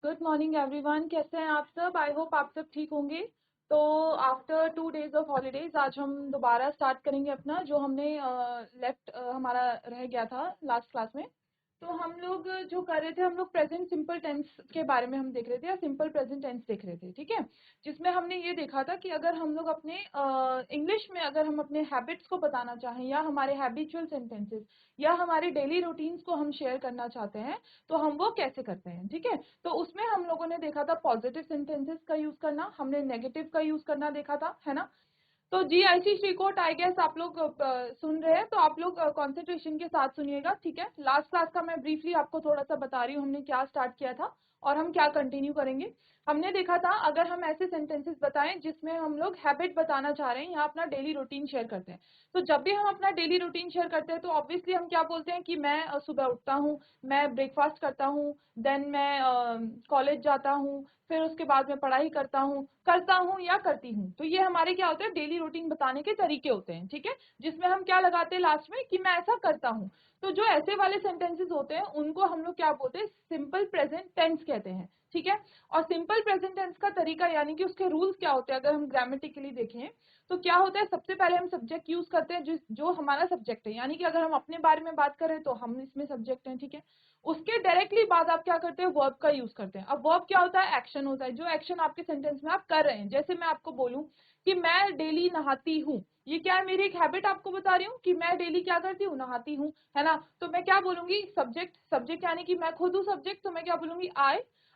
Good morning everyone, कैसे हैं आप सब? आई होप आप सब ठीक होंगे। तो आफ्टर 2 days ऑफ हॉलीडेज आज हम दोबारा स्टार्ट करेंगे अपना जो हमने हमारा रह गया था लास्ट क्लास में। तो हम लोग जो कर रहे थे, हम लोग प्रेजेंट सिंपल टेंस के बारे में हम देख रहे थे या सिंपल प्रेजेंट टेंस देख रहे थे, ठीक है। जिसमें हमने ये देखा था कि अगर हम लोग अपने इंग्लिश में अगर हम अपने हैबिट्स को बताना चाहें या हमारे हैबिचुअल सेंटेंसेस या हमारे डेली रूटीन्स को हम शेयर करना चाहते हैं तो हम वो कैसे करते हैं, ठीक है। तो उसमें हम लोगों ने देखा था पॉजिटिव सेंटेंसेस का यूज करना, हमने नेगेटिव का यूज करना देखा था, है ना। तो GIC श्रीकोट आई गेस आप लोग सुन रहे हैं, तो आप लोग कंसंट्रेशन के साथ सुनिएगा, ठीक है। लास्ट क्लास का मैं ब्रीफली आपको थोड़ा सा बता रही हूँ हमने क्या स्टार्ट किया था और हम क्या कंटिन्यू करेंगे। हमने देखा था अगर हम ऐसे सेंटेंसेस बताएं जिसमें हम लोग हैबिट बताना चाह रहे हैं या अपना डेली रूटीन शेयर करते हैं, तो जब भी हम अपना डेली रूटीन शेयर करते हैं तो ऑब्वियसली हम क्या बोलते हैं कि मैं सुबह उठता हूँ, मैं ब्रेकफास्ट करता हूँ, देन मैं कॉलेज जाता हूँ, फिर उसके बाद मैं पढ़ाई करता हूँ या करती हूँ। तो ये हमारे क्या होते हैं, डेली रूटीन बताने के तरीके होते हैं, ठीक है। जिसमें हम क्या लगाते हैं लास्ट में कि मैं ऐसा करता हूँ। तो जो ऐसे वाले सेंटेंसेस होते हैं उनको हम लोग क्या बोलते हैं, सिंपल प्रेजेंट टेंस कहते हैं, ठीक है। और सिंपल प्रेजेंट टेंस का तरीका यानी कि उसके रूल्स क्या होते हैं अगर हम ग्रामेटिकली देखें तो क्या होता है, सबसे पहले हम सब्जेक्ट यूज करते हैं जो हमारा सब्जेक्ट है, यानी कि अगर हम अपने बारे में बात करें तो हम इसमें सब्जेक्ट हैं, ठीक है। उसके डायरेक्टली बाद आप क्या करते हैं, वर्ब का यूज करते हैं। अब वर्ब क्या होता है, एक्शन होता है, जो एक्शन आपके सेंटेंस में आप कर रहे हैं। जैसे मैं आपको बोलूं कि मैं डेली नहाती हूँ, ये क्या है, मेरी एक हैबिट आपको बता रही हूँ कि मैं डेली क्या करती हूँ, नहाती हूँ, है ना। तो मैं क्या बोलूंगी, सब्जेक्ट, सब्जेक्ट यानी कि मैं खुद हूँ सब्जेक्ट, तो मैं क्या बोलूंगी,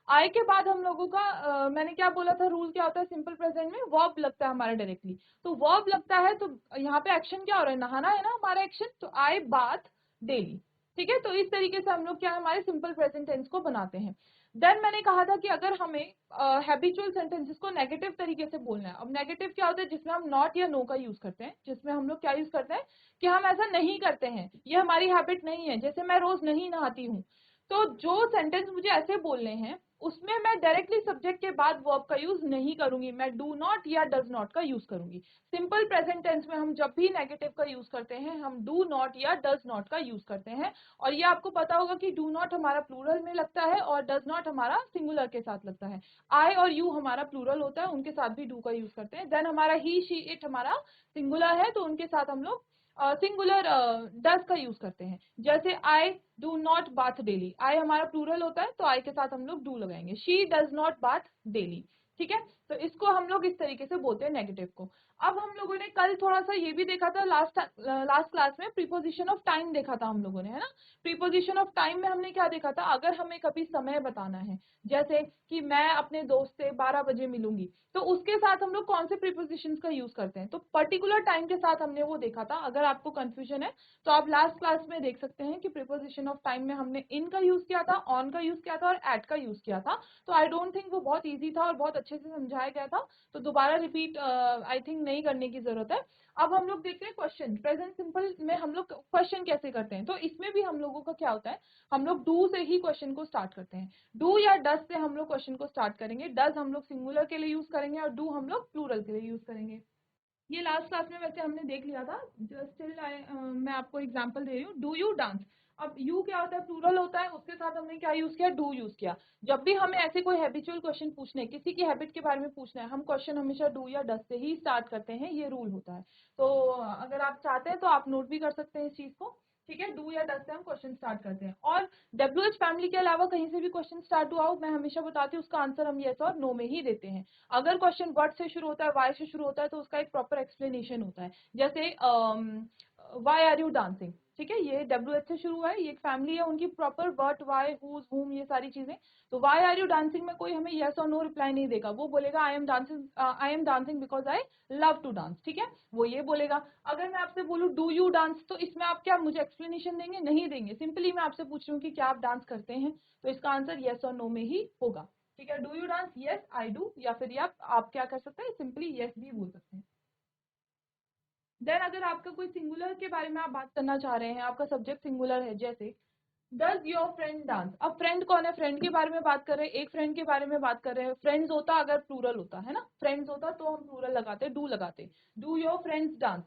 आई के बाद हम लोगों का मैंने क्या बोला था, रूल क्या होता है सिंपल प्रेजेंट में, वर्ब लगता है हमारा डायरेक्टली। तो वर्ब लगता है तो यहाँ पे एक्शन क्या हो रहा है, नहाना है ना हमारा एक्शन, तो आई बाथ डेली, ठीक है। तो इस तरीके से हम लोग क्या हमारे सिंपल प्रेजेंट टेंस को बनाते हैं। देन मैंने कहा था कि अगर हमें हैबिचुअल सेंटेंसेस को नेगेटिव तरीके से बोलना है। अब नेगेटिव क्या होता है, जिसमें हम नॉट या नो का यूज करते हैं, जिसमें हम लोग क्या यूज करते हैं कि हम ऐसा नहीं करते हैं, ये हमारी हैबिट नहीं है। जैसे मैं रोज नहीं नहाती हूँ, तो जो सेंटेंस मुझे ऐसे बोलने हैं उसमें मैं डायरेक्टली सब्जेक्ट के बाद वर्ब का यूज नहीं करूंगी, मैं डू नॉट या डज नॉट का यूज करूंगी। सिंपल प्रेजेंट टेंस में हम जब भी नेगेटिव का यूज करते हैं हम डू नॉट या डज नॉट का यूज करते हैं। और ये आपको पता होगा कि डू नॉट हमारा प्लूरल में लगता है और डज नॉट हमारा सिंगुलर के साथ लगता है। आई और यू हमारा प्लूरल होता है, उनके साथ भी डू का यूज करते हैं। देन हमारा ही शी इट हमारा सिंगुलर है, तो उनके साथ हम लोग सिंगुलर डज का यूज करते हैं। जैसे I do not bath daily, I हमारा प्लूरल होता है तो आई के साथ हम लोग डू लगाएंगे। She does not bath daily, ठीक है। तो इसको हम लोग इस तरीके से बोलते हैं नेगेटिव को। अब हम लोगों ने कल थोड़ा सा ये भी देखा था, लास्ट क्लास में प्रीपोजिशन ऑफ टाइम देखा था हम लोगों ने, है ना। प्रीपोजिशन ऑफ टाइम में हमने क्या देखा था, अगर हमें कभी समय बताना है, जैसे कि मैं अपने दोस्त से 12 बजे मिलूंगी, तो उसके साथ हम लोग कौन से प्रीपोजिशन का यूज करते हैं, तो पर्टिकुलर टाइम के साथ हमने वो देखा था। अगर आपको कंफ्यूजन है तो आप लास्ट क्लास में देख सकते हैं कि प्रीपोजिशन ऑफ टाइम में हमने इन का यूज किया था, ऑन का यूज किया था और एट का यूज किया था। तो आई डोंट थिंक वो बहुत इजी था और बहुत अच्छे से समझाया गया था, तो दोबारा रिपीट आई थिंक नहीं करने की जरूरत है। अब हम लोग देखते हैं क्वेश्चन। प्रेजेंट सिंपल में हम लोग क्वेश्चन कैसे करते हैं, तो इसमें भी हम लोगों का क्या होता है, हम लोग डू से ही क्वेश्चन को स्टार्ट करते हैं। डू या डज से हम लोग क्वेश्चन को स्टार्ट करेंगे। डज हम लोग सिंगुलर के लिए यूज करेंगे और डू हम लोग प्लूरल के लिए यूज करेंगे। ये लास्ट क्लास में वैसे हमने देख लिया था, स्टिल मैं आपको एग्जांपल दे रही हूँ। डू यू डांस, अब यू क्या होता है, प्लूरल होता है, उसके साथ हमने क्या यूज किया, डू यूज किया। जब भी हमें ऐसे कोई हैबिचुअल क्वेश्चन पूछने, किसी की हैबिट के बारे में पूछना है, हम क्वेश्चन हमेशा डू या डज से ही स्टार्ट करते हैं, ये रूल होता है। तो अगर आप चाहते हैं तो आप नोट भी कर सकते हैं इस चीज को, ठीक है। डू या डज से हम क्वेश्चन स्टार्ट करते हैं। और WH फैमिली के अलावा कहीं से भी क्वेश्चन स्टार्ट हुआ हो, मैं हमेशा बताती हूँ उसका आंसर हम यस और नो में ही देते हैं। अगर क्वेश्चन व्हाट से शुरू होता है, वाई से शुरू होता है, तो उसका एक प्रॉपर एक्सप्लेनेशन होता है। जैसे वाई आर यू डांसिंग, ठीक है, ये WH से शुरू हुआ है, ये एक फैमिली है, उनकी प्रॉपर व्हाट, वाई, हुज, हुम, ये सारी चीजें। तो वाई आर यू डांसिंग में कोई हमें यस और नो रिप्लाई नहीं देगा, वो बोलेगा I am dancing because I love to dance, ठीक है, वो ये बोलेगा। अगर मैं आपसे बोलूं डू यू डांस, तो इसमें आप क्या मुझे एक्सप्लेनेशन देंगे, नहीं देंगे, सिंपली मैं आपसे पूछ रही हूँ कि क्या आप डांस करते हैं, तो इसका आंसर यस और नो में ही होगा, ठीक है। Do you dance, yes I do, या फिर आप क्या कर सकते हैं, सिंपली यस भी बोल सकते हैं। देन अगर आपका कोई सिंगुलर के बारे में आप बात करना चाह रहे हैं, आपका सब्जेक्ट सिंगुलर है, जैसे डज योर फ्रेंड डांस। अब फ्रेंड कौन है, फ्रेंड के बारे में बात कर रहे हैं, एक फ्रेंड के बारे में बात कर रहे हैं। फ्रेंड्स होता अगर प्लूरल होता है ना, फ्रेंड्स होता तो हम प्लूरल लगाते, डू लगाते, डू योर फ्रेंड्स डांस,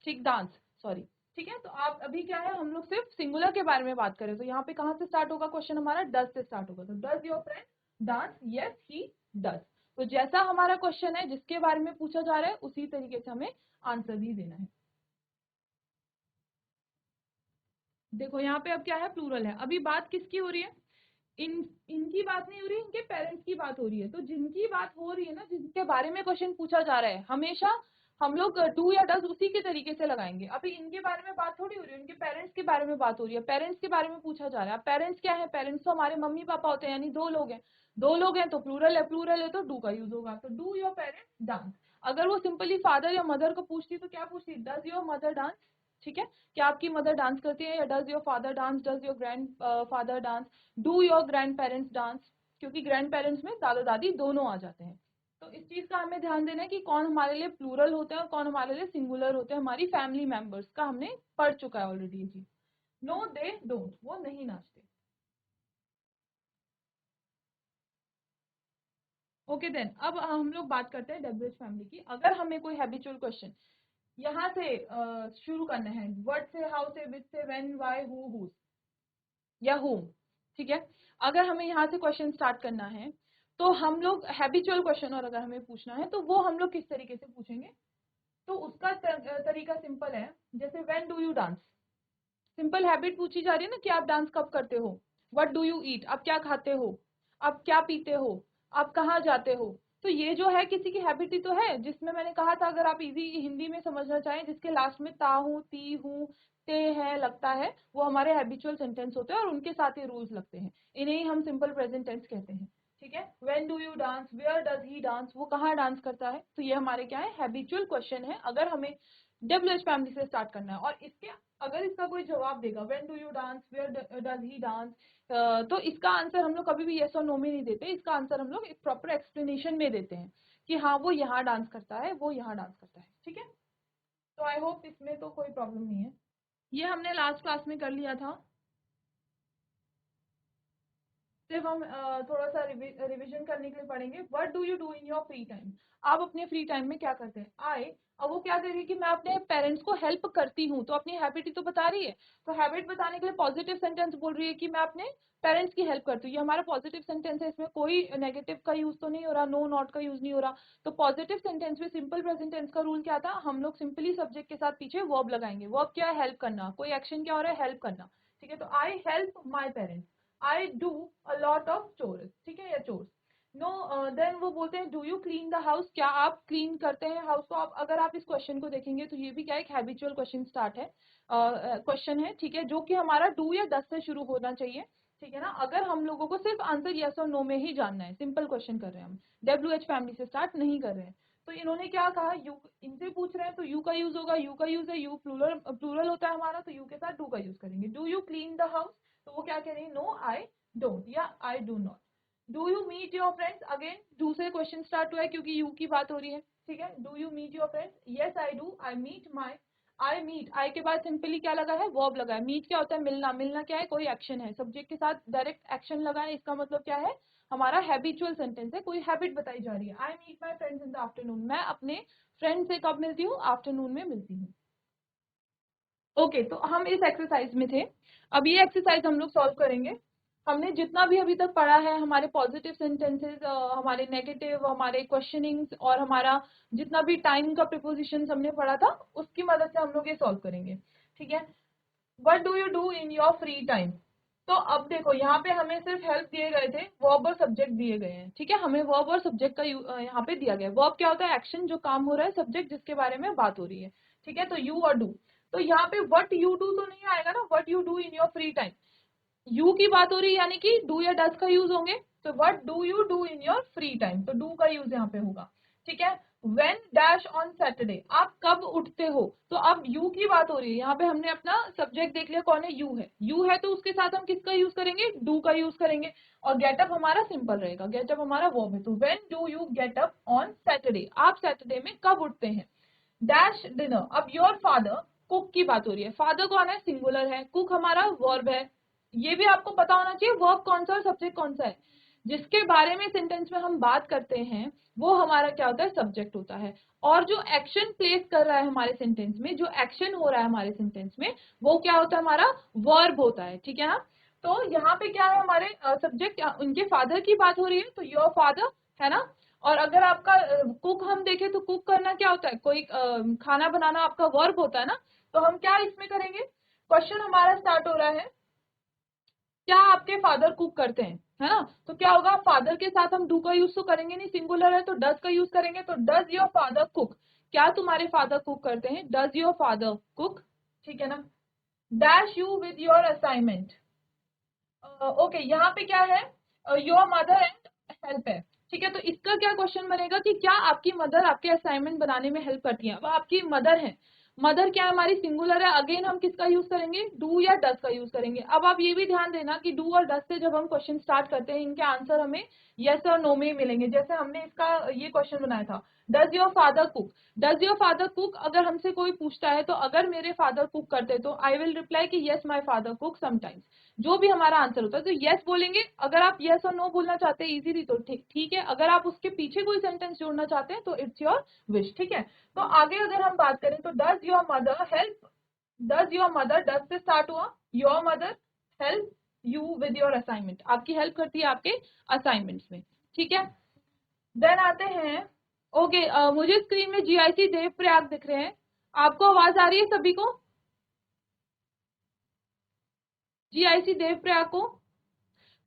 ठीक, डांस, सॉरी, ठीक है। तो आप अभी क्या है, हम लोग सिर्फ सिंगुलर के बारे में बात करें, तो यहाँ पे कहाँ से स्टार्ट होगा क्वेश्चन हमारा, डज से स्टार्ट होगा। तो does your friend dance, yes he does. तो जैसा हमारा क्वेश्चन है, जिसके बारे में पूछा जा रहा है, उसी तरीके से हमें आंसर भी देना है। देखो यहाँ पे अब क्या है, प्लूरल है। अभी बात किसकी हो रही है? इनकी बात नहीं हो रही, इनके पेरेंट्स की बात हो रही है। तो जिनकी बात हो रही है ना, जिनके बारे में क्वेश्चन पूछा जा रहा है, हमेशा हम लोग डू या डज उसी के तरीके से लगाएंगे। अभी इनके बारे में बात थोड़ी हो रही है, उनके पेरेंट्स के बारे में बात हो रही है। पेरेंट्स के बारे में पूछा जा रहा है। पेरेंट्स क्या है? पेरेंट्स तो हमारे मम्मी पापा होते हैं, यानी दो लोग हैं। दो लोग हैं तो प्लूरल है, प्लूरल है तो डू का यूज होगा। तो डू योर पेरेंट्स डांस। अगर वो सिंपली फादर या मदर को पूछती तो क्या पूछती? Does your mother dance. ठीक है, क्या आपकी मदर डांस करती है? या does your father dance, does your grand father dance, do your grand parents dance. क्योंकि ग्रैंड पेरेंट्स में दादा दादी दोनों आ जाते हैं। तो इस चीज का हमें ध्यान देना है कि कौन हमारे लिए प्लूरल होते हैं और कौन हमारे लिए सिंगुलर होते हैं। हमारी फैमिली मेंबर्स का हमने पढ़ चुका है ऑलरेडी जी। नो दे डोंट, वो नहीं नाचते। ओके देन, अब हम लोग बात करते हैं डब्ल्यूएच फैमिली की। अगर हमें कोई हैबिचुअल क्वेश्चन यहाँ से शुरू करना है, व्हाट से, हाउ से, विच से, व्हेन, व्हाई, हु, या होम, ठीक है। अगर हमें यहाँ से क्वेश्चन स्टार्ट करना है तो हम लोग हैबिचुअल क्वेश्चन और अगर हमें पूछना है तो वो हम लोग किस तरीके से पूछेंगे? तो उसका तरीका सिंपल है। जैसे when do you dance, simple habit पूछी जा रही है ना कि आप डांस कब करते हो। व्हाट डू यू ईट, आप क्या खाते हो। आप क्या पीते हो। आप कहाँ जाते हो। तो ये जो है किसी की हैबिट ही तो है, जिसमें मैंने कहा था अगर आप इजी हिंदी में समझना चाहें, जिसके लास्ट में ता हूँ, ती हूँ, ते है, लगता है, वो हमारे हैबिचुअल सेंटेंस होते हैं और उनके साथ ही रूल्स लगते हैं। इन्हें ही हम सिंपल प्रेजेंट टेंस कहते हैं। ठीक है, when do you dance, where does he dance, वो कहाँ डांस करता है। तो ये हमारे क्या है, हैबिचुअल क्वेश्चन है। अगर हमें डब्ल्यूएच फैमिली से स्टार्ट करना है और इसके अगर इसका कोई जवाब देगा when do you dance, where does he dance, तो इसका आंसर हम लोग कभी भी यस और नो में नहीं देते। इसका आंसर हम लोग एक प्रॉपर एक्सप्लेनेशन में देते हैं कि हाँ वो यहाँ डांस करता है, वो यहाँ डांस करता है। ठीक है, तो आई होप इसमें तो कोई प्रॉब्लम नहीं है। ये हमने लास्ट क्लास में कर लिया था। सिर्फ हम थोड़ा सा रिविजन करने के लिए पढ़ेंगे। What do you do in your free time, आप अपने फ्री टाइम में क्या करते हैं। आई, अब वो क्या कर रही है कि मैं अपने पेरेंट्स को हेल्प करती हूँ, तो अपनी हैबिट ही तो बता रही है। तो हैबिट बताने के लिए पॉजिटिव सेंटेंस बोल रही है कि मैं अपने पेरेंट्स की हेल्प करती हूँ। ये हमारा पॉजिटिव सेंटेंस है, इसमें कोई नेगेटिव का यूज तो नहीं हो रहा, नो नॉट का यूज नहीं हो रहा। तो पॉजिटिव सेंटेंस में सिंपल प्रेजेंट टेंस का रूल क्या था, हम लोग सिंपली सब्जेक्ट के साथ पीछे वर्ब लगाएंगे। वर्ब क्या है, हेल्प करना। कोई एक्शन क्या हो रहा है, हेल्प करना। ठीक है, तो I help my parents, I do a lot of chores. ठीक है, या चोर्स। नो, देन वो बोलते हैं do you clean the house, क्या आप क्लीन करते हैं हाउस को। आप अगर आप इस क्वेश्चन को देखेंगे तो ये भी क्या एक हैबिचुअल क्वेश्चन स्टार्ट है, क्वेश्चन है। ठीक है, जो कि हमारा डू या डस से शुरू होना चाहिए। ठीक है ना, अगर हम लोगों को सिर्फ आंसर यस और नो में ही जानना है, सिंपल क्वेश्चन कर रहे हैं हम, डब्ल्यू एच फैमिली से स्टार्ट नहीं कर रहे हैं। तो इन्होंने क्या कहा, यू, इनसे पूछ रहे हैं तो यू का यूज होगा। यू का यूज है, यू प्लूरल प्लूरल होता है हमारा, तो यू के साथ डू का यूज करेंगे। Do you clean the house, तो वो क्या कह रही है, नो आई डोंट या I do not. Do you meet your friends, again do से क्वेश्चन स्टार्ट हुआ है क्योंकि यू की बात हो रही है। ठीक है, do you meet your friends, yes I do, I meet my, I meet, I के बाद सिंपली क्या लगा है, वर्ब लगा है। मीट क्या होता है, मिलना। मिलना क्या है, कोई एक्शन है, सब्जेक्ट के साथ डायरेक्ट एक्शन लगा है। इसका मतलब क्या है, हमारा हैबिचुअल सेंटेंस है, कोई हैबिट बताई जा रही है। I meet my friends in the afternoon, मैं अपने फ्रेंड से कब मिलती हूँ, आफ्टरनून में मिलती हूँ। ओके, तो हम इस एक्सरसाइज में थे। अब ये एक्सरसाइज हम लोग सॉल्व करेंगे। हमने जितना भी अभी तक पढ़ा है, हमारे पॉजिटिव सेंटेंसेस, हमारे नेगेटिव, हमारे क्वेश्चनिंग्स और हमारा जितना भी टाइम का प्रिपोजिशन हमने पढ़ा था, उसकी मदद से हम लोग ये सॉल्व करेंगे। ठीक है, what do you do in your free time. तो अब देखो यहाँ पे हमें सिर्फ हेल्प दिए गए थे, वर्ब और सब्जेक्ट दिए गए हैं। ठीक है, हमें वर्ब और सब्जेक्ट का यहाँ पे दिया गया है। वर्ब क्या होता है, एक्शन, जो काम हो रहा है, सब्जेक्ट जिसके बारे में बात हो रही है। ठीक है, तो यू और डू। तो यहाँ पे व्हाट यू डू तो नहीं आएगा ना, what you do in your free time, you की बात हो रही है यानी कि डू या डज का यूज होंगे। तो what do you do in your free time, तो डू का यूज यहाँ पे होगा। ठीक है, व्हेन डैश ऑन सैटरडे, आप कब उठते हो। तो अब यू की बात हो रही है, यहाँ पे हमने अपना सब्जेक्ट देख लिया कौन है, यू है। यू है तो उसके साथ हम किसका यूज करेंगे, डू का यूज करेंगे। और गेटअप हमारा सिंपल रहेगा, गेटअप हमारा वर्ब है। तो when do you get up on Saturday, आप सैटरडे में कब उठते हैं। डैश डिनर, अब योर फादर, कुक की बात हो रही है। फादर कौन है, सिंगुलर है। कुक हमारा वर्ब है। ये भी आपको पता होना चाहिए वर्ब कौन सा और सब्जेक्ट कौन सा है। जिसके बारे में सेंटेंस में हम बात करते हैं वो हमारा क्या होता है, सब्जेक्ट होता है। और जो एक्शन प्लेस कर रहा है हमारे सेंटेंस में, जो एक्शन हो रहा है हमारे सेंटेंस में, वो क्या होता है, हमारा वर्ब होता है। ठीक है ना, तो यहाँ पे क्या है, हमारे सब्जेक्ट उनके फादर की बात हो रही है, तो योर फादर है ना। और अगर आपका कुक हम देखें तो कुक करना क्या होता है, कोई खाना बनाना आपका वर्ब होता है ना। तो हम क्या इसमें करेंगे, क्वेश्चन हमारा स्टार्ट हो रहा है, क्या आपके फादर कुक करते हैं, है ना। तो क्या होगा, फादर के साथ हम डू का यूज तो करेंगे नहीं, सिंगुलर है तो डज का यूज करेंगे। तो डज योर फादर कुक, क्या तुम्हारे फादर कुक करते हैं, डज योर फादर कुक, ठीक है ना। Dash you with your assignment, okay यहाँ पे क्या है, योर मदर एंड हेल्प है, ठीक है। तो इसका क्या क्वेश्चन बनेगा कि क्या आपकी मदर आपके असाइनमेंट बनाने में हेल्प करती है। अब आपकी मदर है, मदर क्या हमारी सिंगुलर है, अगेन हम किसका यूज करेंगे, डू या डस का यूज करेंगे। अब आप ये भी ध्यान देना कि डू और डस से जब हम क्वेश्चन स्टार्ट करते हैं, इनके आंसर हमें यस और नो में ही मिलेंगे। जैसे हमने इसका ये क्वेश्चन बनाया था, does your father cook, does your father cook अगर हमसे कोई पूछता है तो अगर मेरे फादर कुक करते तो आई विल रिप्लाई कि yes my father cook sometimes, जो भी हमारा आंसर होता है तो यस बोलेंगे। अगर आप यस और नो बोलना चाहते हैं इजीली तो ठीक है, अगर आप उसके पीछे कोई सेंटेंस जोड़ना चाहते हैं तो इट्स योर विश, ठीक है। तो आगे अगर हम बात करें तो does your mother help, does your mother, does से स्टार्ट हुआ, your mother help you with your assignment, आपकी हेल्प करती है आपके असाइनमेंट्स में, ठीक है। देन आते हैं, ओके मुझे स्क्रीन में जीआईसी देव प्रयाग दिख रहे हैं, आपको आवाज आ रही है सभी को, जीआईसी देव प्रयाग को।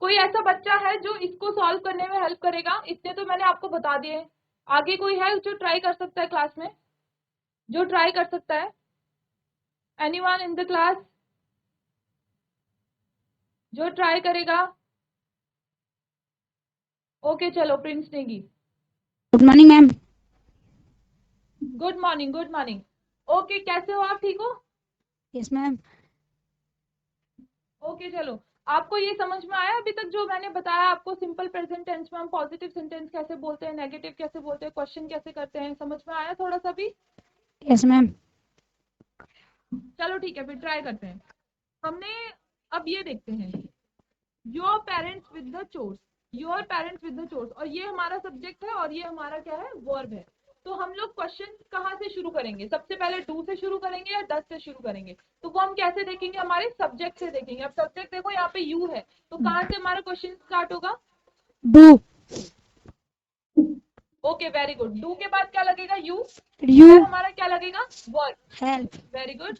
कोई ऐसा बच्चा है जो इसको सॉल्व करने में हेल्प करेगा, इतने तो मैंने आपको बता दिए। आगे कोई है जो ट्राई कर सकता है क्लास में, जो ट्राई कर सकता है, एनीवन इन द क्लास जो ट्राई करेगा। ओके चलो, Prince Negi. Good morning ma'am. Good morning, good morning. Okay कैसे हो आप, ठीक हो। Yes ma'am. ओके चलो, आपको ये समझ में आया अभी तक जो मैंने बताया आपको, सिंपल प्रेजेंट टेंस में हम पॉजिटिव सेंटेंस कैसे बोलते हैं, नेगेटिव कैसे बोलते हैं, क्वेश्चन कैसे करते हैं, समझ में आया थोड़ा सा भी। Yes ma'am. चलो ठीक है, फिर ट्राई करते हैं हमने। अब ये देखते हैं, your parents with the chores, your parents with the chores, और ये हमारा सब्जेक्ट है और ये हमारा क्या है, वर्ब है। तो हम लोग क्वेश्चन कहाँ से शुरू करेंगे, सबसे पहले डू से शुरू करेंगे या डस से शुरू करेंगे, तो वो हम कैसे देखेंगे, हमारे सब्जेक्ट से देखेंगे। अब सब्जेक्ट देखो यहाँ पे यू है, तो कहाँ से हमारा क्वेश्चन स्टार्ट होगा, do. Okay very good. Do के बाद क्या लगेगा, यू, यू। फिर हमारा क्या लगेगा, verb, help. Very good,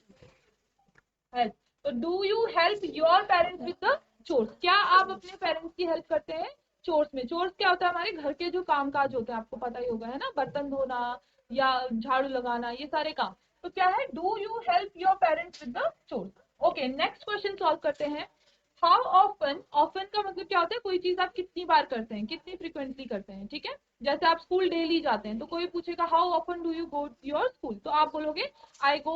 help. तो do you help your parents with the chores, क्या आप अपने पेरेंट्स की हेल्प करते हैं चोर्स में। चोर्स क्या होता है, हमारे घर के जो काम काज होते हैं, आपको पता ही होगा है ना, बर्तन धोना या झाड़ू लगाना, ये सारे काम। तो क्या है, do you help your parents with the chores. Okay next question solve करते हैं। हाउ ऑफन, ऑफन का मतलब क्या होता है, कोई चीज आप कितनी बार करते हैं, कितनी फ्रिक्वेंटली करते हैं, ठीक है। जैसे आप स्कूल डेली जाते हैं तो कोई पूछेगा how often do you go your school, तो आप बोलोगे I go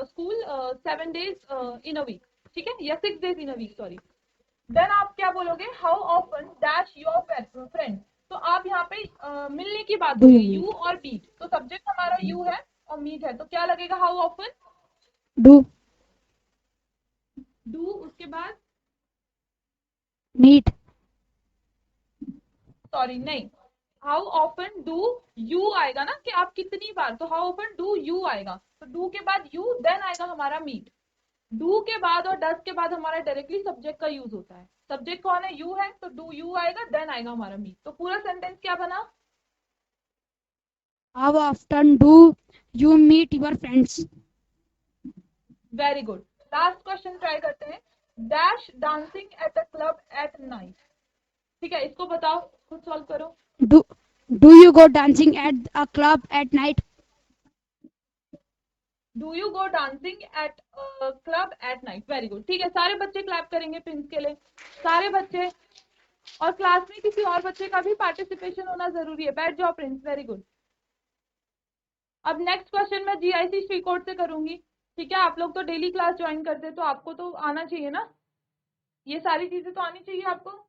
school 7 days in a week, ठीक है, या 6 days in a week, sorry. Then आप क्या बोलोगे, how often dash your friend, तो आप यहाँ पे मिलने की बात हो डू रही यू है, मीट। यू और मीट, तो सब्जेक्ट हमारा यू है और मीट है, तो क्या लगेगा, हाउ ऑफन, डू। डू, उसके बाद मीट। सॉरी नहीं, हाउ ऑफन डू यू आएगा ना, कि आप कितनी बार, तो हाउ ऑफन डू यू आएगा, तो डू के बाद यू, देन आएगा हमारा मीट। डू के बाद और डस के बाद हमारा डायरेक्टली सब्जेक्ट का यूज होता है, सब्जेक्ट कौन है, यू है, तो डू यू आएगा, देन आएगा हमारा मीट। तो पूरा सेंटेंस क्या बना, how often do you meet your friends. Very good. Last question try करते हैं, dash dancing at a club at night, ठीक है, इसको बताओ, खुद सॉल्व करो। Do do you go dancing at a club at night. Do you go dancing at club at night, very good, ठीक है। सारे बच्चे क्लैप करेंगे प्रिंस के लिए, सारे बच्चे, और क्लास में किसी और बच्चे का भी पार्टिसिपेशन होना जरूरी है, बैठ जाओ प्रिंस, वेरी गुड। अब नेक्स्ट क्वेश्चन मैं जीआईसी श्री कोड से करूंगी, ठीक है। आप लोग तो डेली क्लास ज्वाइन करते हैं तो आपको तो आना चाहिए ना, ये सारी चीजें तो आनी चाहिए आपको।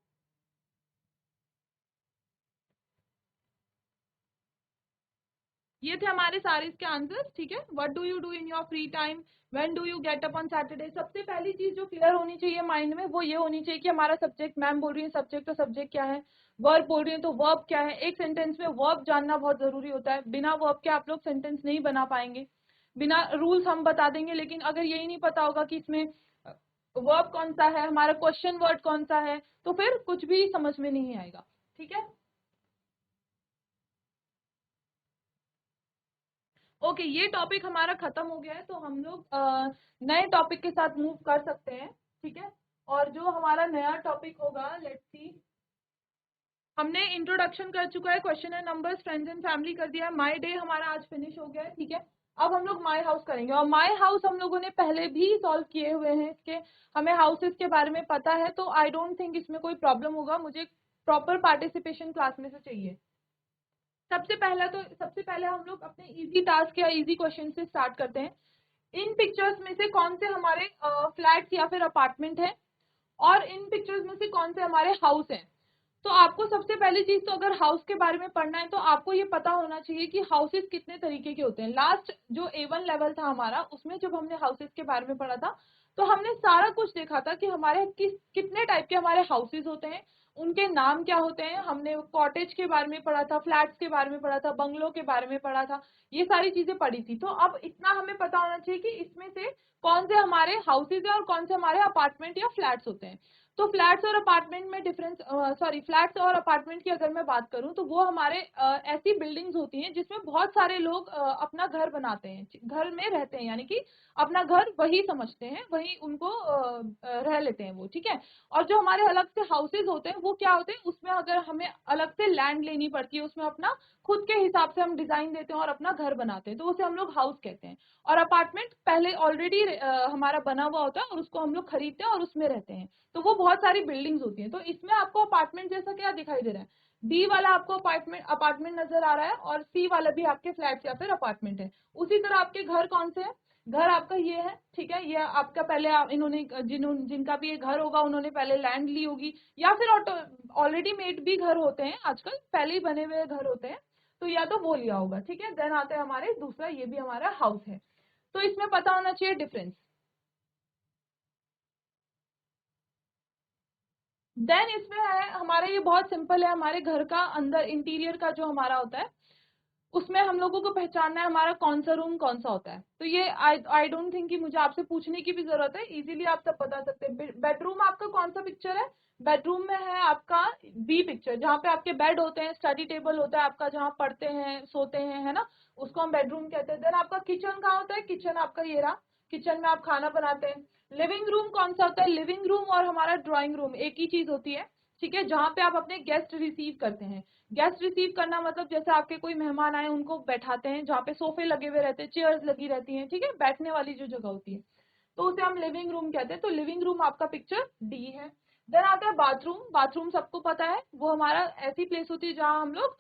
ये थे हमारे सारे इसके आंसर्स, ठीक है। What do you do in your free time, when do you get up on Saturday. सबसे पहली चीज जो क्लियर होनी चाहिए माइंड में वो ये होनी चाहिए कि हमारा सब्जेक्ट, मैम बोल रही है सब्जेक्ट, तो सब्जेक्ट क्या है, वर्ब बोल रही है तो वर्ब क्या है। एक सेंटेंस में वर्ब जानना बहुत जरूरी होता है, बिना वर्ब के आप लोग सेंटेंस नहीं बना पाएंगे। बिना रूल्स हम बता देंगे, लेकिन अगर यही नहीं पता होगा कि इसमें वर्ब कौन सा है, हमारा क्वेश्चन वर्ड कौन सा है, तो फिर कुछ भी समझ में नहीं आएगा। ठीक है, ओके, ये टॉपिक हमारा खत्म हो गया है, तो हम लोग नए टॉपिक के साथ मूव कर सकते हैं। ठीक है, और जो हमारा नया टॉपिक होगा, लेट्स सी, हमने इंट्रोडक्शन कर चुका है, question and numbers, friends and family कर दिया है, माय डे हमारा आज फिनिश हो गया है। ठीक है, अब हम लोग माय हाउस करेंगे, और माय हाउस हम लोगों ने पहले भी सॉल्व किए हुए हैं इसके, हमें हाउसेस के बारे में पता है, तो आई डोंट थिंक इसमें कोई प्रॉब्लम होगा। मुझे प्रॉपर पार्टिसिपेशन क्लास में से चाहिए। सबसे पहले हम लोग अपने इजी टास्क या इजी क्वेश्चन से स्टार्ट करते हैं। इन पिक्चर्स में से कौन से हमारे फ्लैट्स या फिर अपार्टमेंट हैं, और इन पिक्चर्स में से कौन से हमारे हाउस हैं। तो आपको सबसे पहली चीज, तो अगर हाउस के बारे में पढ़ना है तो आपको ये पता होना चाहिए कि हाउसेस कितने तरीके के होते हैं। लास्ट जो A1 लेवल था हमारा, उसमें जब हमने हाउसेस के बारे में पढ़ा था, तो हमने सारा कुछ देखा था कि हमारे कितने टाइप के हमारे हाउसेस होते हैं, उनके नाम क्या होते हैं। हमने कॉटेज के बारे में पढ़ा था, फ्लैट्स के बारे में पढ़ा था, बंगलो के बारे में पढ़ा था, ये सारी चीजें पढ़ी थी। तो अब इतना हमें पता होना चाहिए कि इसमें से कौन से हमारे हाउसेज है और कौन से हमारे अपार्टमेंट या फ्लैट्स होते हैं। तो फ्लैट्स और अपार्टमेंट में डिफरेंस, सॉरी, फ्लैट्स और अपार्टमेंट की अगर मैं बात करूं, तो वो हमारे ऐसी बिल्डिंग्स होती हैं जिसमें बहुत सारे लोग अपना घर बनाते हैं, घर में रहते हैं, यानी कि अपना घर वही समझते हैं, वही उनको रह लेते हैं वो। ठीक है, और जो हमारे अलग से हाउसेज होते हैं वो क्या होते हैं, उसमें अगर हमें अलग से लैंड लेनी पड़ती है, उसमें अपना खुद के हिसाब से हम डिजाइन देते हैं और अपना घर बनाते हैं, तो उसे हम लोग हाउस कहते हैं। और अपार्टमेंट पहले ऑलरेडी हमारा बना हुआ होता है और उसको हम लोग खरीदते हैं और उसमें रहते हैं, तो वो बहुत सारी बिल्डिंग्स होती हैं। तो इसमें आपको अपार्टमेंट जैसा क्या दिखाई दे रहा है, बी वाला आपको अपार्टमेंट अपार्टमेंट नजर आ रहा है, और सी वाला भी आपके फ्लैट या फिर अपार्टमेंट है। उसी तरह आपके घर कौन से है, घर आपका ये है। ठीक है, ये आपका पहले इन्होंने जिनका भी ये घर होगा, उन्होंने पहले लैंड ली होगी, या फिर ऑलरेडी मेड भी घर होते हैं आजकल, पहले ही बने हुए घर होते हैं, तो या तो वो लिया होगा। ठीक है, देन आते हैं हमारे दूसरा, ये भी हमारा हाउस है। तो इसमें पता होना चाहिए डिफरेंस। देन इसमें है हमारा, ये बहुत सिंपल है, हमारे घर का अंदर इंटीरियर का जो हमारा होता है, उसमें हम लोगों को पहचानना है हमारा कौन सा रूम कौन सा होता है। तो ये आई डोंट थिंक कि मुझे आपसे पूछने की भी जरूरत है, इजीली आप सब बता सकते हैं। बेडरूम आपका कौन सा पिक्चर है, बेडरूम में है आपका बी पिक्चर, जहाँ पे आपके बेड होते हैं, स्टडी टेबल होता है आपका, जहाँ पढ़ते हैं सोते हैं, है ना, उसको हम बेडरूम कहते हैं। देन आपका किचन कहाँ होता है, किचन आपका ये रहा, किचन में आप खाना बनाते हैं। लिविंग रूम कौन सा होता है, लिविंग रूम और हमारा ड्राइंग रूम एक ही चीज होती है। ठीक है, जहाँ पे आप अपने गेस्ट रिसीव करते हैं। गेस्ट रिसीव करना मतलब जैसे आपके कोई मेहमान आए, उनको बैठाते हैं, जहाँ पे सोफे लगे हुए रहते हैं, चेयर्स लगी रहती हैं, ठीक है, बैठने वाली जो जगह होती है, तो उसे हम लिविंग रूम कहते हैं। तो लिविंग रूम आपका पिक्चर डी है। देन आता है बाथरूम। बाथरूम सबको पता है, वो हमारा ऐसी प्लेस होती है जहाँ हम लोग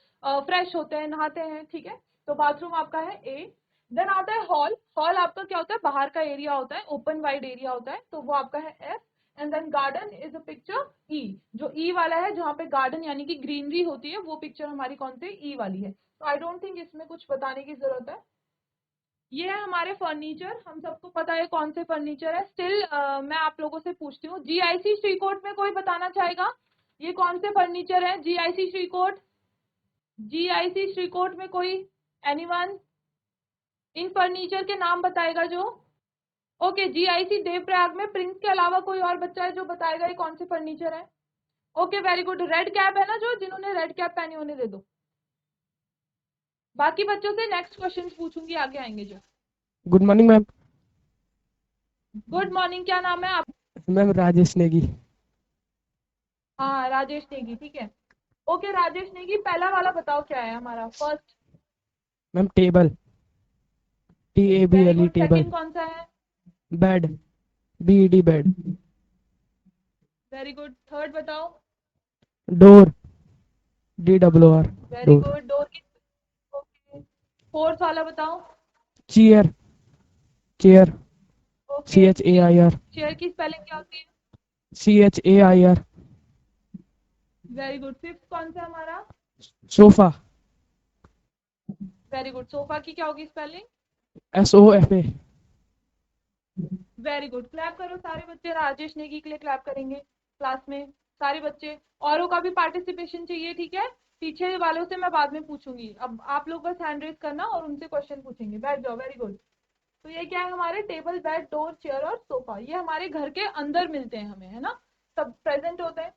फ्रेश होते हैं, नहाते हैं। ठीक है, तो बाथरूम आपका है ए। देन आता है हॉल। हॉल आपका क्या होता है, बाहर का एरिया होता है, ओपन वाइड एरिया होता है, तो वो आपका है F. And then garden is a picture E, जो ई वाला है, जहाँ पे गार्डन यानी कि ग्रीनरी होती है, वो पिक्चर हमारी कौन सी ई वाली है। तो आई डोंट थिंक इसमें कुछ बताने की जरूरत है। ये है हमारे फर्नीचर, हम सबको पता है कौन से फर्नीचर है। स्टिल मैं आप लोगों से पूछती हूँ, जीआईसी श्रीकोट में कोई बताना चाहेगा ये कौन से फर्नीचर है, जीआईसी श्रीकोट, जीआईसी श्रीकोट में कोई, एनीवन, इन फर्नीचर के नाम बताएगा जो। ओके, जीआईसी देवप्रयाग में प्रिंस के अलावा कोई और बच्चा है जो बताएगा ये कौन से फर्नीचर है। Okay, very good. Red cap है ना, जो जिन्होंने रेड कैप पहनी उन्हें दे दो। बाकी बच्चों से नेक्स्ट क्वेश्चन पूछूंगी, आगे आएंगे जो। Good morning ma'am. Good morning, क्या नाम है आप। मैम राजेश नेगी। हाँ, राजेश नेगी, ठीक है। ओके राजेश नेगी, पहला वाला बताओ क्या है हमारा first. Ma'am table, very TABLE good. Table. Second कौन सा है। Bed, BED bed. Very good. Third बताओ। Door, DOOR very door. Good. Door की। ओके, फोर्थ वाला बताओ। Chair, chair, okay, CHAIR, chair की स्पेलिंग क्या होती है। CHAIR। Very good. फिफ्थ कौन सा हमारा। Sofa, very good. सोफा की क्या होगी spelling. SOFA। Very good. Clap करो सारे बच्चे, राजेश नेगी के लिए क्लैप करेंगे क्लास में सारे बच्चे। औरों का भी पार्टिसिपेशन चाहिए, ठीक है, पीछे वालों से मैं बाद में पूछूंगी, अब आप लोग बस हैंड रेज करना और उनसे क्वेश्चन पूछेंगे। बैठ जाओ, वेरी गुड। तो ये क्या है हमारे टेबल, बेड, डोर, चेयर और सोफा, ये हमारे घर के अंदर मिलते हैं हमें, है ना, सब प्रेजेंट होते हैं।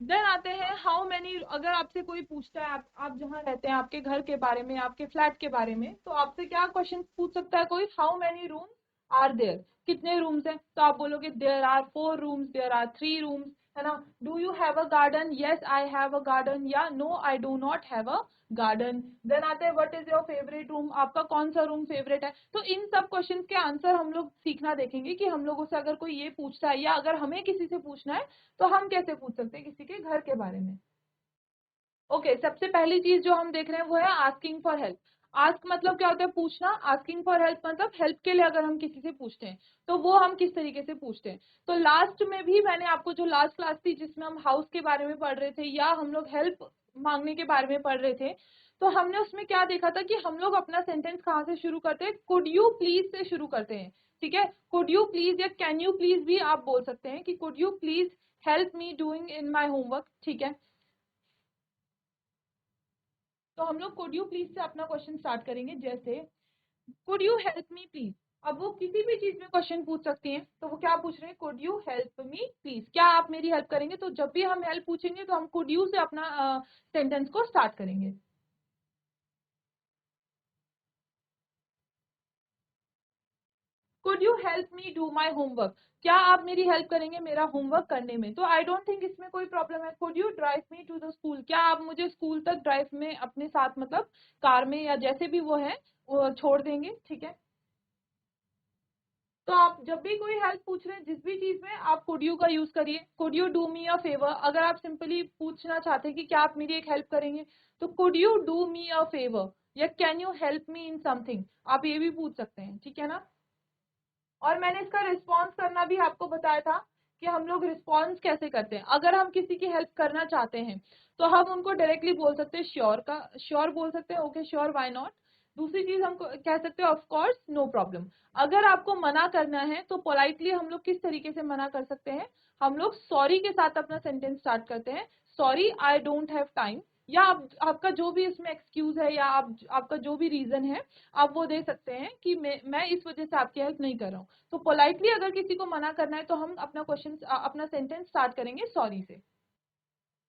देन आते हैं हाउ मेनी, अगर आपसे कोई पूछता है आप जहाँ रहते हैं आपके घर के बारे में, आपके फ्लैट के बारे में, तो आपसे क्या क्वेश्चन पूछ सकता है कोई, how many rooms are there, कितने रूम्स हैं, तो आप बोलोगे there are 4 rooms, there are 3 rooms, है ना। Do you have a garden, yes I have a garden, या no I do not have a garden. Then आते हैं what is your favourite room, आपका कौन सा रूम फेवरेट है। तो इन सब क्वेश्चंस के आंसर हम लोग सीखना देखेंगे कि हम लोगों से अगर कोई ये पूछता है, या अगर हमें किसी से पूछना है तो हम कैसे पूछ सकते हैं किसी के घर के बारे में। ओके, सबसे पहली चीज जो हम देख रहे हैं वो है आस्किंग फॉर हेल्प। आस्क मतलब क्या होता है, पूछना। आस्किंग फॉर हेल्प मतलब हेल्प के लिए अगर हम किसी से पूछते हैं तो वो हम किस तरीके से पूछते हैं। तो लास्ट में भी मैंने आपको, जो लास्ट क्लास थी जिसमें हम हाउस के बारे में पढ़ रहे थे या हम लोग हेल्प मांगने के बारे में पढ़ रहे थे, तो हमने उसमें क्या देखा था कि हम लोग अपना सेंटेंस कहाँ से शुरू करते हैं, कुड यू प्लीज से शुरू करते हैं। ठीक है, कुड यू प्लीज या कैन यू प्लीज भी आप बोल सकते हैं कि could you please help me doing in my homework. ठीक है, तो हम लोग कुड यू प्लीज से अपना क्वेश्चन स्टार्ट करेंगे, जैसे could you help me please. अब वो किसी भी चीज में क्वेश्चन पूछ सकती हैं, तो वो क्या पूछ रहे हैं, could you help me please, क्या आप मेरी हेल्प करेंगे। तो जब भी हम हेल्प पूछेंगे तो हम कुड यू से अपना सेंटेंस को स्टार्ट करेंगे। Could you help me do my homework, क्या आप मेरी हेल्प करेंगे मेरा होमवर्क करने में। तो आई डोंट थिंक इसमें कोई प्रॉब्लम है। Could you drive me to the school, क्या आप मुझे स्कूल तक ड्राइव में अपने साथ, मतलब कार में या जैसे भी वो है वो छोड़ देंगे। ठीक है, तो आप जब भी कोई हेल्प पूछ रहे हैं जिस भी चीज में, आप कुड यू का यूज करिए। Could you do me a favour, अगर आप सिंपली पूछना चाहते हैं कि क्या आप मेरी एक हेल्प करेंगे, तो could you do me a favour, या can you help me in something, आप ये भी पूछ सकते हैं। ठीक है ना। और मैंने इसका रिस्पॉन्स करना भी आपको बताया था कि हम लोग रिस्पॉन्स कैसे करते हैं। अगर हम किसी की हेल्प करना चाहते हैं तो हम उनको डायरेक्टली बोल सकते हैं श्योर का, श्योर बोल सकते हैं, ओके श्योर व्हाई नॉट। दूसरी चीज हम कह सकते हैं ऑफ कोर्स नो प्रॉब्लम। अगर आपको मना करना है तो पोलाइटली हम लोग किस तरीके से मना कर सकते हैं, हम लोग सॉरी के साथ अपना सेंटेंस स्टार्ट करते हैं, sorry I don't have time, या आपका जो भी इसमें एक्सक्यूज है या आपका जो भी रीजन है आप वो दे सकते हैं कि मैं इस वजह से आपकी हेल्प नहीं कर रहा हूँ। तो पोलाइटली अगर किसी को मना करना है तो हम अपना क्वेश्चन, अपना सेंटेंस स्टार्ट करेंगे सॉरी से।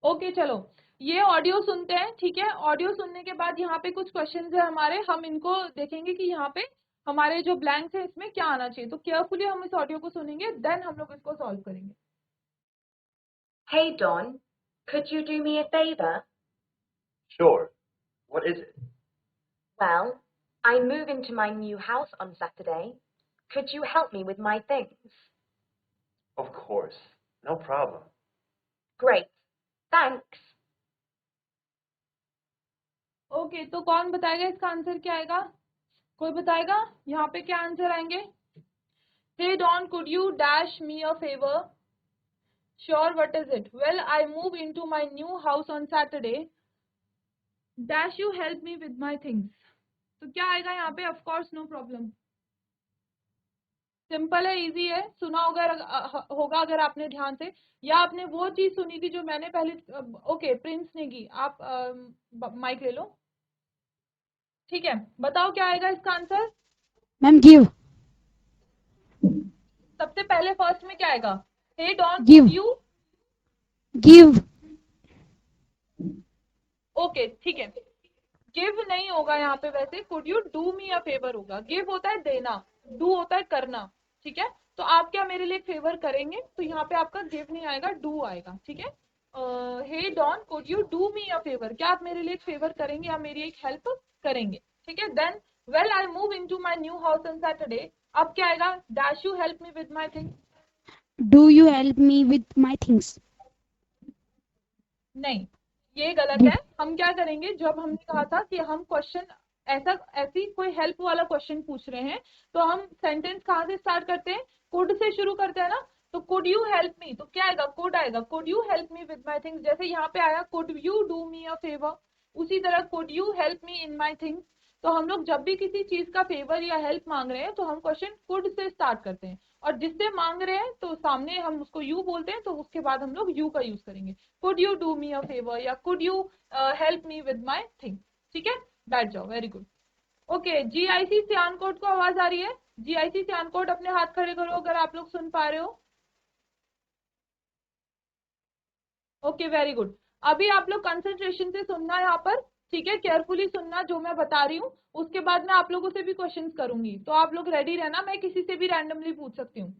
ओके चलो, ये ऑडियो सुनते हैं। ठीक है, ऑडियो सुनने के बाद यहाँ पे कुछ क्वेश्चंस है हमारे, हम इनको देखेंगे कि यहाँ पे हमारे जो ब्लैंक्स है इसमें क्या आना चाहिए। तो केयरफुली हम इस ऑडियो को सुनेंगे, देन हम लोग इसको सॉल्व करेंगे। Hey Don, could you do me a favor? Sure. What is it? Well, I move into my new house on Saturday. Could you help me with my things? Of course. No problem. Great. Thanks. Okay, तो कौन बताएगा इसका answer क्या आएगा, कोई बताएगा यहाँ पे क्या आंसर आएंगे। Hey Don could you dash me a favour, sure what is it, well I move into my new house on Saturday, dash you help me with my things. तो क्या आएगा यहाँ पे, of course no problem. Simple है, easy है, सुना होगा अगर आपने ध्यान से, या आपने वो चीज सुनी थी जो मैंने पहले। ओके प्रिंस नेगी, आप माइक ले लो। ठीक है, बताओ क्या आएगा इसका आंसर। Ma'am give. सबसे पहले फर्स्ट में क्या आएगा, hey Don Give. Could you. Give. Okay ठीक है, गिव नहीं होगा यहाँ पे, वैसे could you do me a favour होगा। गिव होता है देना, डू होता है करना। ठीक है, तो आप क्या मेरे लिए एक फेवर करेंगे, तो यहाँ पे आपका गिव नहीं आएगा, डू आएगा। ठीक है, hey Don could you do me a favour, क्या आप मेरे लिए एक फेवर करेंगे या मेरी एक हेल्प करेंगे। ठीक है, then well I move into my new house on Saturday, अब क्या आएगा, dash you help me with my thing. Do you help me with my things? नहीं, ये गलत है। हम क्या करेंगे, जब हमने कहा था कि हम क्वेश्चन ऐसी कोई हेल्प वाला क्वेश्चन पूछ रहे हैं तो हम सेंटेंस कहाँ से स्टार्ट करते हैं, कुड से शुरू करते हैं ना। तो कुड यू हेल्प मी, तो क्या आएगा, कुड आएगा, could you help me with my things, जैसे यहाँ पे आया could you do me a favour, उसी तरह could you help me in my things. तो हम लोग जब भी किसी चीज का फेवर या हेल्प मांग रहे हैं तो हम क्वेश्चन कुड से स्टार्ट करते हैं, और जिससे मांग रहे हैं तो सामने हम उसको यू बोलते हैं, तो उसके बाद हम लोग यू का यूज करेंगे। Could you do me a favour or could you help me with my thing. ठीक है, बैठ जाओ, very good. Okay, GIC Sialkot को आवाज आ रही है? जीआईसी सियालकोट अपने हाथ खड़े करो अगर आप लोग सुन पा रहे हो। Okay, very good. अभी आप लोग कंसंट्रेशन से सुनना यहाँ पर, ठीक है, केयरफुली सुनना जो मैं बता रही हूँ। उसके बाद मैं आप लोगों से भी क्वेश्चंस करूंगी, तो आप लोग रेडी रहना, मैं किसी से भी रैंडमली पूछ सकती हूँ।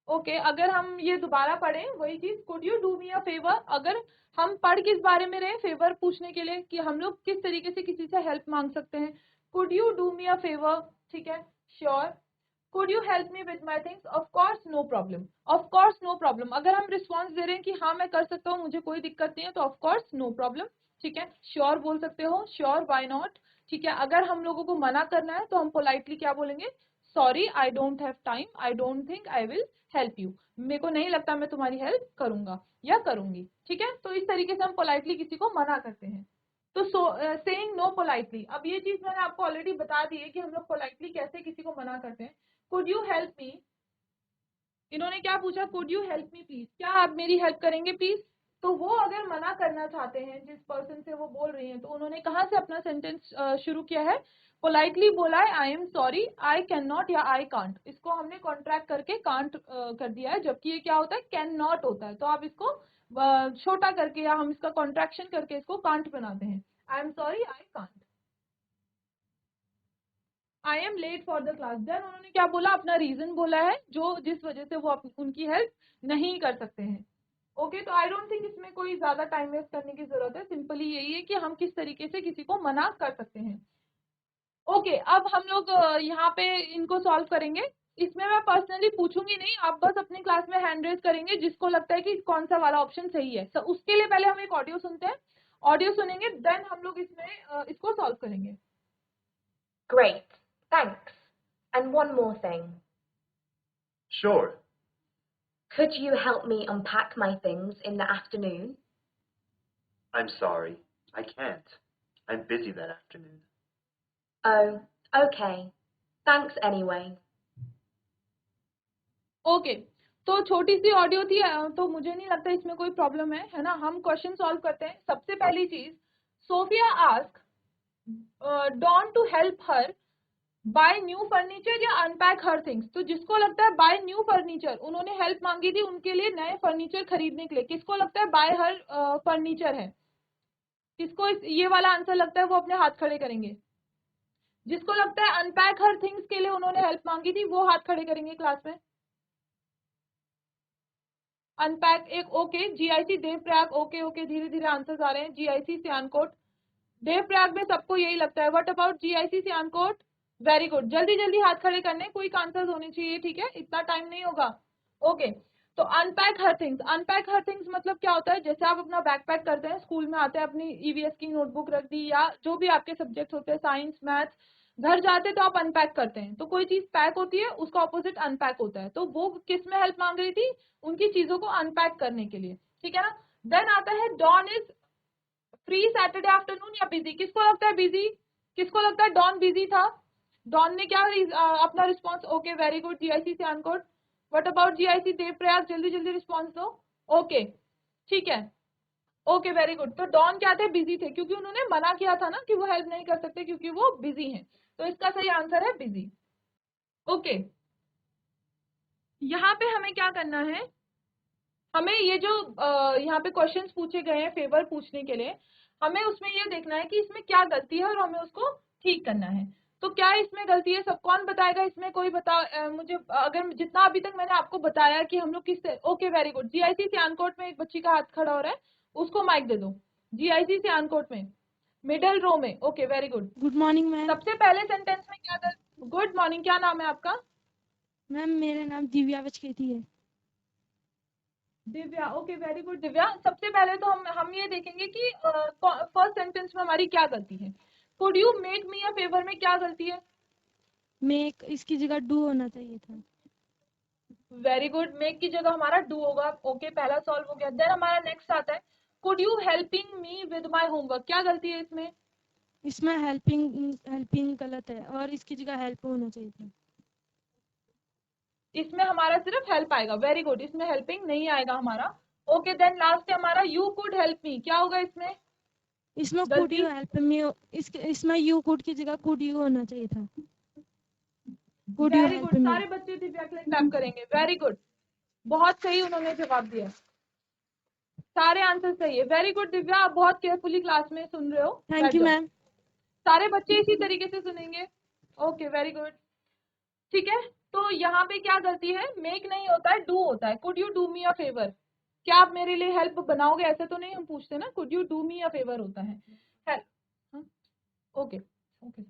ओके, अगर हम ये दोबारा पढ़ें वही चीज, could you do me a favour, अगर हम पढ़ किस बारे में रहे, फेवर पूछने के लिए कि हम लोग किस तरीके से किसी से हेल्प मांग सकते हैं। Could you do me a favour, ठीक है, sure. Could you help me with my things, of course no problem, of course no problem. अगर हम रिस्पॉन्स दे रहे हैं कि हाँ मैं कर सकता हूँ, मुझे कोई दिक्कत नहीं है, तो ऑफ कोर्स नो प्रॉब्लम, ठीक है। श्योर बोल सकते हो, श्योर, व्हाई नॉट, ठीक है। अगर हम लोगों को मना करना है तो हम पोलाइटली क्या बोलेंगे, sorry I don't have time, I don't think I will help you, मेरे को नहीं लगता मैं तुम्हारी हेल्प करूंगा या करूंगी, ठीक है। तो इस तरीके से हम पोलाइटली किसी को मना करते हैं। तो सेइंग नो पोलाइटली, अब ये चीज मैंने आपको ऑलरेडी बता दी है कि हम लोग पोलाइटली कैसे किसी को मना करते हैं। कुड यू हेल्प मी, इन्होंने क्या पूछा, could you help me please, क्या आप मेरी हेल्प करेंगे प्लीज। तो वो अगर मना करना चाहते हैं जिस पर्सन से वो बोल रही हैं, तो उन्होंने कहाँ से अपना सेंटेंस शुरू किया है, पोलाइटली बोला है आई am sorry, I can not या आई कांट, इसको हमने कॉन्ट्रैक्ट करके कांट कर दिया है, जबकि ये क्या होता है, कैन नॉट होता है। तो आप इसको छोटा करके या हम इसका कॉन्ट्रैक्शन करके इसको कांट बनाते हैं, I am sorry I can't. I am late for the class, then उन्होंने क्या बोला, अपना रीजन बोला है जो जिस वजह से वो उनकी हेल्प नहीं कर सकते हैं। ओके, तो आई डोंट थिंक इसमें कोई ज्यादा टाइम वेस्ट करने की जरूरत है, सिंपली यही है कि हम किस तरीके से किसी को मना कर सकते हैं। ओके, अब हम लोग यहाँ पे इनको सॉल्व करेंगे। इसमें मैं पर्सनली पूछूंगी नहीं, आप बस अपनी क्लास में हैंड रेज करेंगे जिसको लगता है कि कौन सा वाला ऑप्शन सही है। तो उसके लिए पहले हम एक ऑडियो सुनते हैं, ऑडियो सुनेंगे, देन हम लोग इसमें इसको सॉल्व करेंगे। Great, thanks. And one more thing. Sure. Could you help me unpack my things in the afternoon? I'm sorry. I can't. I'm busy that afternoon. Oh, okay. Thanks anyway. Okay, तो छोटी सी audio थी, तो मुझे नहीं लगता इसमें कोई problem है ना। हम क्वेश्चन सॉल्व करते हैं। सबसे पहली चीज, Sophia ask Don to help her buy new furniture या अनपैक हर थिंग्स। तो जिसको लगता है बाय न्यू फर्नीचर, उन्होंने हेल्प मांगी थी उनके लिए नए फर्नीचर खरीदने के लिए, किसको लगता है बाय हर फर्नीचर है, किसको ये वाला आंसर लगता है, वो अपने हाथ खड़े करेंगे। जिसको लगता है अनपैक हर थिंग्स के लिए उन्होंने हेल्प मांगी थी, वो हाथ खड़े करेंगे क्लास में। अनपैक एक, okay, GIC Devprayag, okay okay, धीरे धीरे आंसर्स आ रहे हैं। जीआईसी सियालकोट, देवप्रयाग में सबको यही लगता है। What about GIC Sialkot, very good, जल्दी जल्दी हाथ खड़े करने, क्विक आंसर्स होने चाहिए, ठीक है, इतना टाइम नहीं होगा। ओके, तो unpack her things, unpack her things मतलब क्या होता है, जैसे आप अपना बैकपैक करते हैं, स्कूल में आते हैं, अपनी ईवीएस की नोटबुक रख दी या जो भी आपके सब्जेक्ट होते हैं, साइंस मैथ्स, घर जाते तो आप अनपैक करते हैं, तो कोई चीज पैक होती है उसका ऑपोजिट अनपैक होता है। तो वो किस में हेल्प मांग रही थी, उनकी चीजों को अनपैक करने के लिए, ठीक है ना। देन आता है Don is free Saturday afternoon या बिजी, किसको लगता है बिजी, किसको लगता है डॉन बिजी था। डॉन ने क्या अपना response, okay very good, GIC Sialkot. What about GIC Devprayag, जल्दी जल्दी रिस्पॉन्स दो। ओके, ठीक है, ओके वेरी गुड। तो डॉन क्या थे, बिजी थे, क्योंकि उन्होंने मना किया था ना कि वो हेल्प नहीं कर सकते क्योंकि वो बिजी हैं। तो इसका सही आंसर है बिजी। ओके, यहाँ पे हमें क्या करना है, हमें ये जो यहाँ पे क्वेश्चंस पूछे गए हैं फेवर पूछने के लिए, हमें उसमें ये देखना है कि इसमें क्या गलती है और हमें उसको ठीक करना है। तो क्या इसमें गलती है, सब कौन बताएगा इसमें, कोई बता मुझे, अगर जितना अभी तक मैंने आपको बताया कि हम लोग किस, okay very good, GIC Sialkot में एक बच्ची का हाथ खड़ा हो रहा है, उसको माइक दे दो। जीआईसी सियालकोट में मिडल रो में, okay very good. Good morning ma'am. सबसे पहले सेंटेंस में क्या गलती, गुड मॉर्निंग, क्या नाम है आपका। मैम मेरा नाम दिव्या बचकेती है। Divya, okay very good Divya. सबसे पहले तो हम ये देखेंगे कि फर्स्ट सेंटेंस में हमारी क्या गलती है। Could you make me a favour में क्या गलती है, मेक इसकी जगह डू होना चाहिए था। वेरी गुड, मेक की जगह हमारा डू होगा। ओके, पहला सॉल्व हो गया। देन हमारा नेक्स्ट आता है, could you helping me with my homework, क्या गलती है इसमें, इसमें हेल्पिंग हेल्पिंग गलत है और इसकी जगह हेल्प होना चाहिए था। इसमें हमारा सिर्फ हेल्प आएगा, वेरी गुड, इसमें हेल्पिंग नहीं आएगा हमारा। ओके, देन लास्ट है हमारा यू कुड हेल्प मी, क्या होगा इसमें, इसमें जल्दी। कुड यू हेल्प मी, इसमें यू कुड की जगह कुड यू होना चाहिए था। Could you very help good, me. सारे बच्चे दिव्या के लिए क्लैप करेंगे। वेरी गुड, बहुत सही उन्होंने जवाब दिया, सारे आंसर सही है। वेरी गुड दिव्या, आप बहुत केयरफुली क्लास में सुन रहे हो। थैंक बैठ यू जाओ। मैम। सारे बच्चे इसी तरीके से सुनेंगे। ओके वेरी गुड, ठीक है। तो यहाँ पे क्या गलती है, मेक नहीं होता है, डू होता है। Could you do me a favour, क्या आप मेरे लिए हेल्प बनाओगे, ऐसे तो नहीं हम पूछते ना। Could you do me a favour होता है help. Okay okay,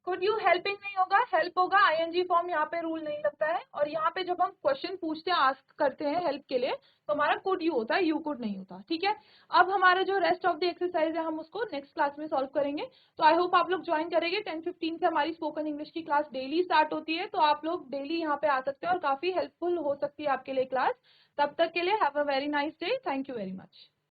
could you helping नहीं होगा, हेल्प होगा। आईएनजी फॉर्म यहाँ पे रूल नहीं लगता है। और यहाँ पे जब हम क्वेश्चन पूछते हैं, आस्क करते हैं हेल्प के लिए, तो हमारा कुड यू होता है, यू कुड नहीं होता, ठीक है। अब हमारा जो रेस्ट ऑफ द एक्सरसाइज है हम उसको नेक्स्ट क्लास में सॉल्व करेंगे। तो आई होप आप लोग ज्वाइन करेंगे। 10:15 से हमारी स्पोकन इंग्लिश की क्लास डेली स्टार्ट होती है, तो आप लोग डेली यहाँ पे आ सकते हैं और काफी हेल्पफुल हो सकती है आपके लिए क्लास। तब तक के लिए have a very nice day. Thank you very much.